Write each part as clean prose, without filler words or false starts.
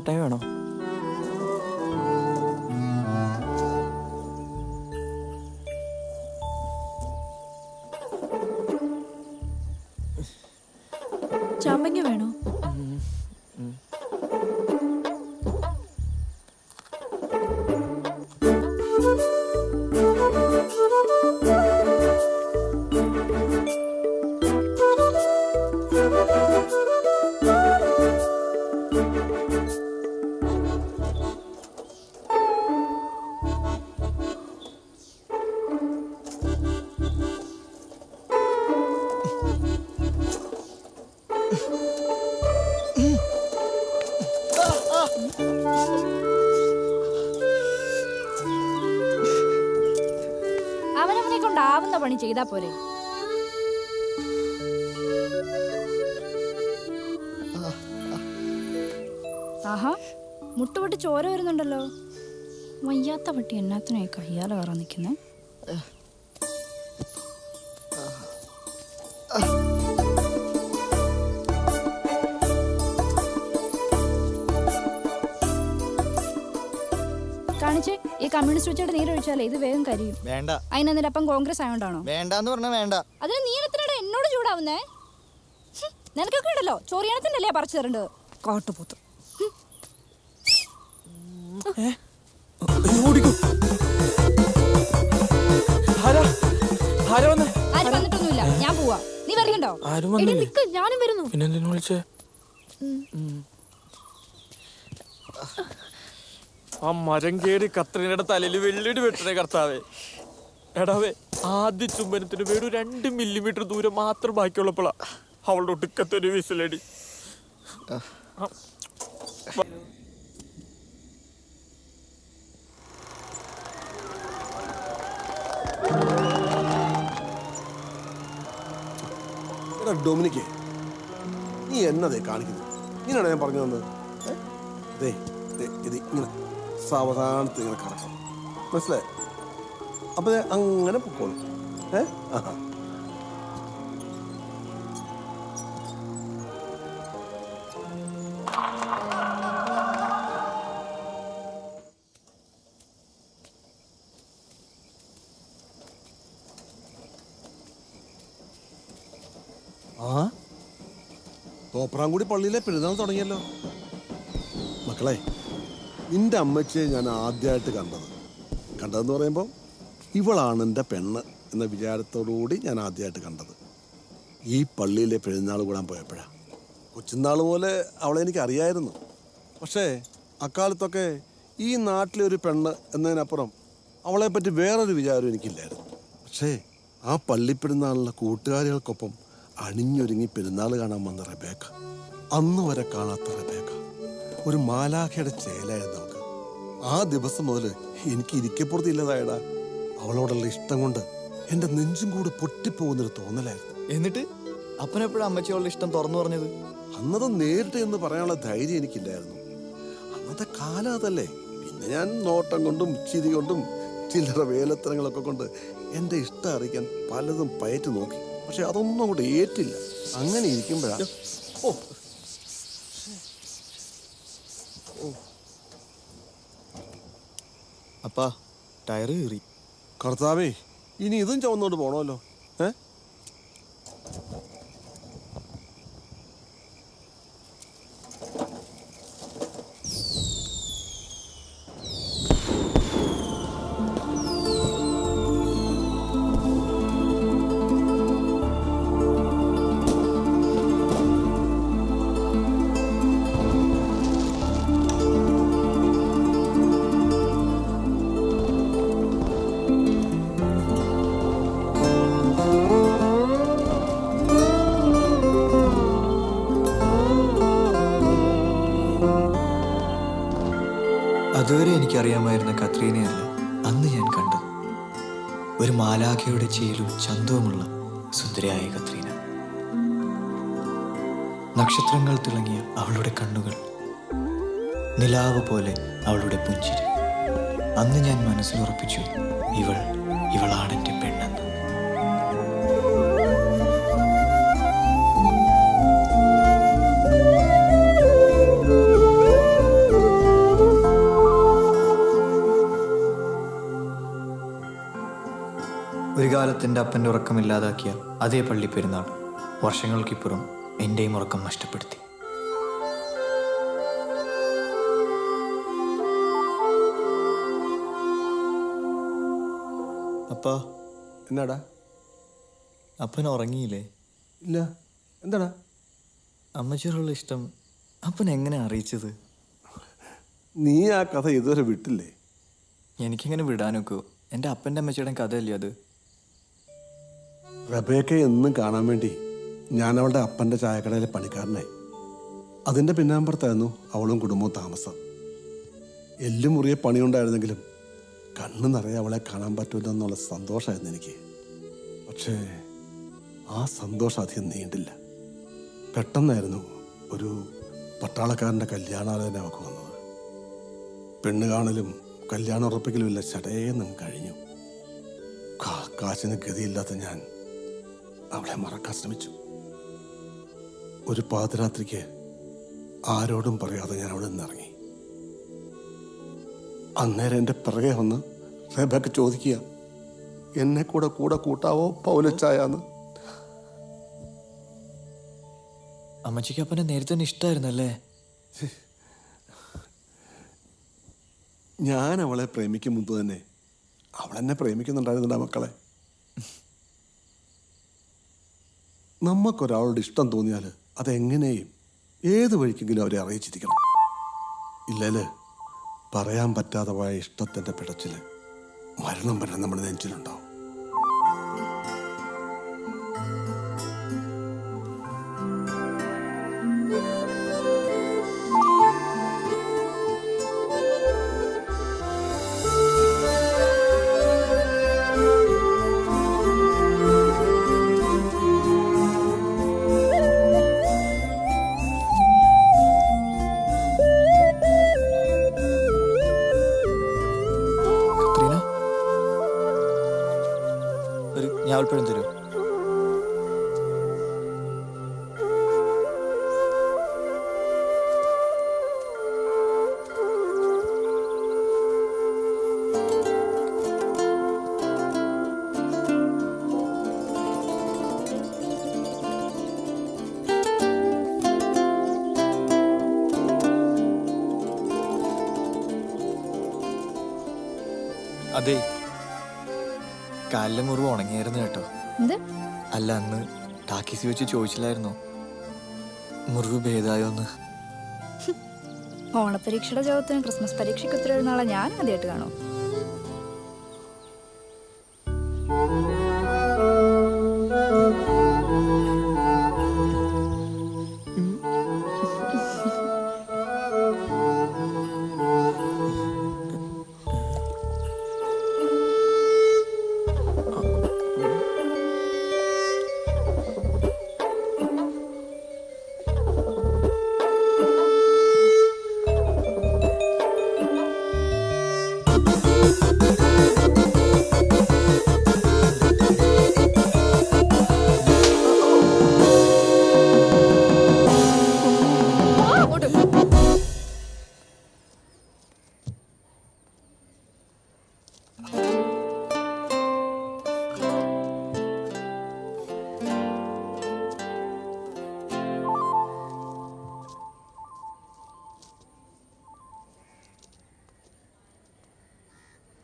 മിഠായി വേണോ? ചാമ്പങ്ങ വേണോ? അവനവനെ കൊണ്ടാവുന്ന പണി ചെയ്താ പോരെ. ആഹാ, മുട്ടുപൊട്ടി ചോര വരുന്നുണ്ടല്ലോ. വയ്യാത്ത പട്ടി എന്നാത്തിനായി കയ്യാല കയറാൻ നിൽക്കുന്നേ. കാണിച്ചേ, ഈ കമ്മ്യൂണിസ്റ്റ് വെച്ചിട്ട് നീരൊഴിച്ചാലേ ഇത് വേഗം കരിയും. വേണ്ട. അതിനെന്നിട്ട് അപ്പം കോൺഗ്രസ് ആയോണ്ടാണോ? വേണ്ടെന്ന് പറഞ്ഞാ വേണ്ട. അതിന് നീ എത്രയുടെ എന്നോട് ചൂടാവുന്നേ? നിനക്കൊക്കെ ഉണ്ടല്ലോ ചോറിയണത്തിന്റെ അല്ലേ പറിച്ചു തരേണ്ടത്. കാട്ടുപൂത്ത്. ആരും വന്നിട്ടൊന്നുമില്ല, ഞാൻ പോവാ. നീ വരണ്ടോ? ഞാനും വരുന്നു. പിന്നെന്തിനു വിളിച്ചേ? ആ മരം കേറി കത്രീനയുടെ തലയിൽ വെള്ളിടി വെട്ടണേ കർത്താവേ. എടാവേ, ആദ്യ ചുംബനത്തിന് വേണ്ടി 2 മില്ലിമീറ്റർ ദൂരം മാത്രം ബാക്കിയുള്ളപ്പോഴാ അവളുടെ ഒടുക്കത്തൊരു വിസിലടി. ഡൊമിനിക്കേ, നീ എന്നതേ കാണിക്കുന്നത്? ഇങ്ങനെയാണ് ഞാൻ പറഞ്ഞു തന്നത്. ഇത് ഇങ്ങനെ സാവധാനത്ത് ഇങ്ങനെ കറക്കണം, മനസ്സിലായി? അപ്പൊ അങ്ങനെ പൊക്കോളും. തോപ്രാംകുടി പള്ളിയിലെ പെരുന്നാൾ തുടങ്ങിയല്ലോ. മക്കളെ, നിന്റെ അമ്മച്ചിയെ ഞാൻ ആദ്യമായിട്ട് കണ്ടതെന്ന് പറയുമ്പോൾ ഇവളാണ് എൻ്റെ പെണ്ണ് എന്ന വിചാരത്തോടുകൂടി ഞാൻ ആദ്യമായിട്ട് കണ്ടത് ഈ പള്ളിയിലെ പെരുന്നാൾ കൂടാൻ പോയപ്പോഴാണ്. കൊച്ചുനാൾ പോലെ അവളെ എനിക്ക് അറിയായിരുന്നു. പക്ഷേ അക്കാലത്തൊക്കെ ഈ നാട്ടിലെ ഒരു പെണ്ണ് എന്നതിനപ്പുറം അവളെപ്പറ്റി വേറൊരു വിചാരം എനിക്കില്ലായിരുന്നു. പക്ഷേ ആ പള്ളിപ്പെരുന്നാളിലെ കൂട്ടുകാരികൾക്കൊപ്പം അണിഞ്ഞൊരുങ്ങി പെരുന്നാൾ കാണാൻ വന്ന റബേക്ക, അന്ന് വരെ കാണാത്ത റബേക്ക, ഒരു മാലാഖയുടെ ചേലായിരുന്നു നമുക്ക്. ആ ദിവസം മുതൽ എനിക്ക് ഇരിക്കപ്പുറത്തില്ലതായടാ. അവളോടുള്ള ഇഷ്ടം കൊണ്ട് എൻ്റെ നെഞ്ചും കൂടെ പൊട്ടിപ്പോകുന്നൊരു തോന്നലായിരുന്നു. എന്നിട്ട് അപ്പനെപ്പോഴും അമ്മച്ചിയോടുള്ള ഇഷ്ടം തുറന്നു പറഞ്ഞത്? അന്നത് നേരിട്ട് എന്ന് പറയാനുള്ള ധൈര്യം എനിക്കില്ലായിരുന്നു. അന്നത്തെ കാലം അതല്ലേ. പിന്നെ ഞാൻ നോട്ടം കൊണ്ടും ചിരി കൊണ്ടും ചില്ലറ വേലത്തരങ്ങളൊക്കെ കൊണ്ട് എൻ്റെ ഇഷ്ടം അറിയിക്കാൻ പലതും പയറ്റ് നോക്കി. പക്ഷെ അതൊന്നും അങ്ങോട്ട് ഏറ്റില്ല. അങ്ങനെ ഇരിക്കുമ്പോഴാ അപ്പാ ടയറ് കീറി. കർത്താവേ, ഇനി ഇതും ചുവന്നോട്ട് പോണമല്ലോ. അതുവരെ എനിക്കറിയാമായിരുന്ന കത്രീനയല്ല അന്ന് ഞാൻ കണ്ടത്. ഒരു മാലാഖയുടെ ചേലും ചന്തവുമുള്ള സുന്ദരിയായ കത്രീന. നക്ഷത്രങ്ങൾ തിളങ്ങിയ അവളുടെ കണ്ണുകൾ, നിലാവ് പോലെ അവളുടെ പുഞ്ചിരി. അന്ന് ഞാൻ മനസ്സിലുറപ്പിച്ചു, ഇവളാണെൻ്റെ പെണ്ണെന്ന്. കുട്ടിക്കാലത്ത് എൻ്റെ അപ്പൻ്റെ ഉറക്കമില്ലാതാക്കിയ അതേ പള്ളി പെരുന്നാൾ വർഷങ്ങൾക്കിപ്പുറം എൻ്റെയും ഉറക്കം നഷ്ടപ്പെടുത്തി. അപ്പാ, എന്നാടാ? അപ്പൻ ഉറങ്ങിയില്ലേ? ഇല്ല. എന്താടാ? അമ്മച്ചിയോടുള്ള ഇഷ്ടം അപ്പൻ എങ്ങനെ അറിയിച്ചത്? നീ ആ കഥ ഇതുവരെ വിട്ടില്ലേ? എനിക്കെങ്ങനെ വിടാനൊക്കോ? എൻ്റെ അപ്പൻ്റെ അമ്മച്ചിയുടെ കഥയല്ലേ അത്? റബേക്കയെ എന്നും കാണാൻ വേണ്ടി ഞാൻ അവളുടെ അപ്പൻ്റെ ചായക്കടയിലെ പണിക്കാരനായി. അതിൻ്റെ പിന്നാമ്പുറത്തായിരുന്നു അവളും കുടുംബവും താമസം. എല്ലും മുറിയെ പണിയുണ്ടായിരുന്നെങ്കിലും കണ്ണു നിറയെ അവളെ കാണാൻ പറ്റുമെന്നുള്ള സന്തോഷമായിരുന്നു എനിക്ക്. പക്ഷേ ആ സന്തോഷം അധികം നീണ്ടില്ല. പെട്ടെന്നായിരുന്നു ഒരു പട്ടാളക്കാരൻ്റെ കല്യാണാലോചന അവൾക്ക് വന്നത്. പെണ്ണ് കാണലും കല്യാണം ഉറപ്പിക്കലും ഇല്ല, ചടയെന്നും കഴിഞ്ഞു. കാശിന് ഗതിയില്ലാത്ത ഞാൻ അവളെ മറക്കാൻ ശ്രമിച്ചു. ഒരു പാതിരാത്രിക്ക് ആരോടും പറയാതെ ഞാൻ അവിടെ നിന്നിറങ്ങി. അന്നേരം എൻ്റെ പിറകെ വന്ന് റബേക്ക ചോദിക്കുക, എന്നെ കൂടെ കൂട്ടാവോ പൗലച്ചായാന്ന്. അമ്മച്ചിക്ക് അപ്പനെ നേരത്തെ തന്നെ ഇഷ്ടമായിരുന്നല്ലേ? ഞാൻ അവളെ പ്രേമിക്കും മുമ്പ് തന്നെ അവളെന്നെ പ്രേമിക്കുന്നുണ്ടായിരുന്നുണ്ടാ മക്കളെ. നമുക്കൊരാളോട് ഇഷ്ടം തോന്നിയാൽ അതെങ്ങനെയും ഏത് വഴിക്കെങ്കിലും അവരെ അറിയിച്ചിരിക്കണം. ഇല്ലേല് പറയാൻ പറ്റാതെ പോയ ഇഷ്ടത്തിൻ്റെ പിടച്ചിൽ മരണം വരെ നമ്മുടെ നെഞ്ചിലുണ്ടാവും. ഒരു ഞാവൽപ്പഴം തരൂ. അതെ, കാലിലെ മുറിവ് ഉണങ്ങിയായിരുന്നു കേട്ടോ. എന്ത്? അല്ല, അന്ന് ടാക്കീസ് വെച്ച് ചോദിച്ചില്ലായിരുന്നോ മുറിവ് ഭേദായോന്ന്? ഓണപരീക്ഷയുടെ ജോബത്തിന് ക്രിസ്മസ് പരീക്ഷയ്ക്ക് ഉത്തരവെഴുന്നാളെ ഞാൻ ആദ്യമായിട്ട് കാണും.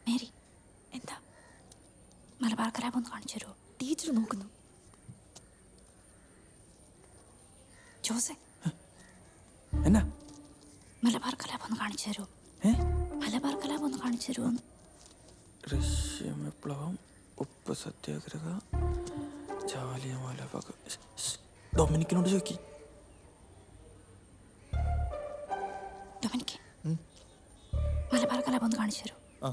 മേരി, എന്താ? മലബാർ കലാപം ഒന്ന് കാണിച്ചു തരുമോ? ടീച്ചർ നോക്കുന്നു. ജോസെ, എന്നാ മലബാർ കലാപം ഒന്ന് കാണിച്ചു തരുമോ? മലബാർ കലാപം ഒന്ന് കാണിച്ചു തരുമോ? റഷ്യ വിപ്ലവം, ഉപ്പ് സത്യാഗ്രഹ, ജാലിയൻവാല ബാഗ്. ഡൊമിനിക്കിനോട് ചോദിക്കി. ഡൊമിനിക്ക്, മലബാർ കലാപം ഒന്ന് കാണിച്ചു തരുമോ? ആ,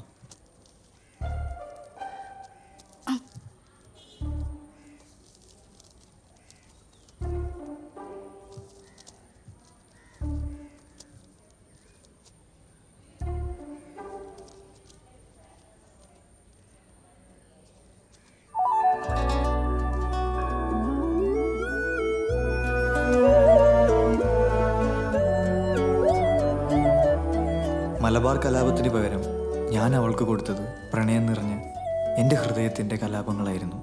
മലബാർ കലാപത്തിന് പകരം ഞാൻ അവൾക്ക് കൊടുത്തത് പ്രണയം നിറഞ്ഞ എൻ്റെ ഹൃദയത്തിൻ്റെ കലാപങ്ങളായിരുന്നു.